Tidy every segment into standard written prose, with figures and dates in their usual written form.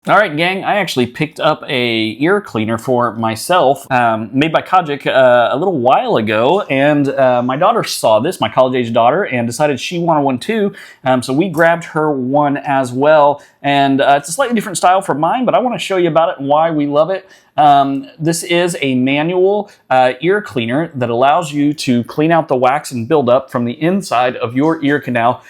All right, gang, I actually picked up a ear cleaner for myself, made by Kaugic a little while ago, and my daughter saw this, my college-age daughter, and decided she wanted one too, so we grabbed her one as well, and it's a slightly different style from mine, but I want to show you about it and why we love it. This is a manual ear cleaner that allows you to clean out the wax and buildup from the inside of your ear canal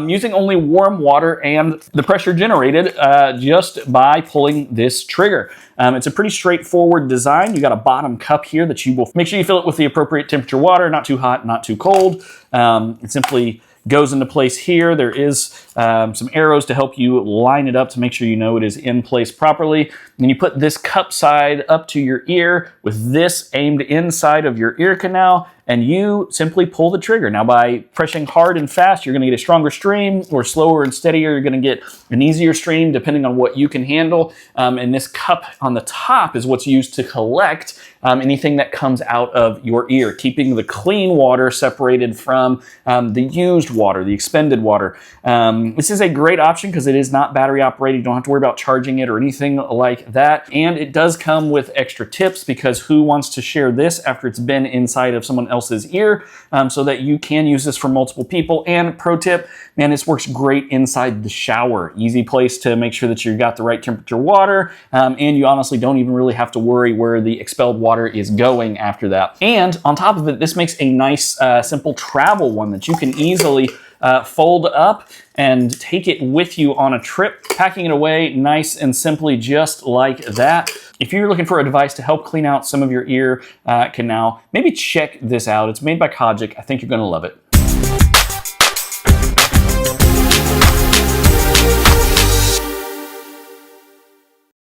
using only warm water and the pressure generated just by pulling this trigger. It's a pretty straightforward design. You got a bottom cup here that you will make sure you fill it with the appropriate temperature water, not too hot, not too cold. It simply goes into place here. There is some arrows to help you line it up to make sure you know it is in place properly. And then you put this cup side up to your ear with this aimed inside of your ear canal, and you simply pull the trigger. Now, by pressing hard and fast, you're going to get a stronger stream, or slower and steadier, you're going to get an easier stream depending on what you can handle. And this cup on the top is what's used to collect anything that comes out of your ear, keeping the clean water separated from the used water, the expended water. This is a great option because it is not battery operated. You don't have to worry about charging it or anything like that. And it does come with extra tips, because who wants to share this after it's been inside of someone else's ear, so that you can use this for multiple people. And pro tip, man, this works great inside the shower. Easy place to make sure that you've got the right temperature water, and you honestly don't even really have to worry where the expelled water is going after that. And on top of it, this makes a nice, simple travel one that you can easily fold up and take it with you on a trip, packing it away nice and simply just like that. If you're looking for a device to help clean out some of your ear canal, maybe check this out. It's made by Kaugic. I think you're going to love it.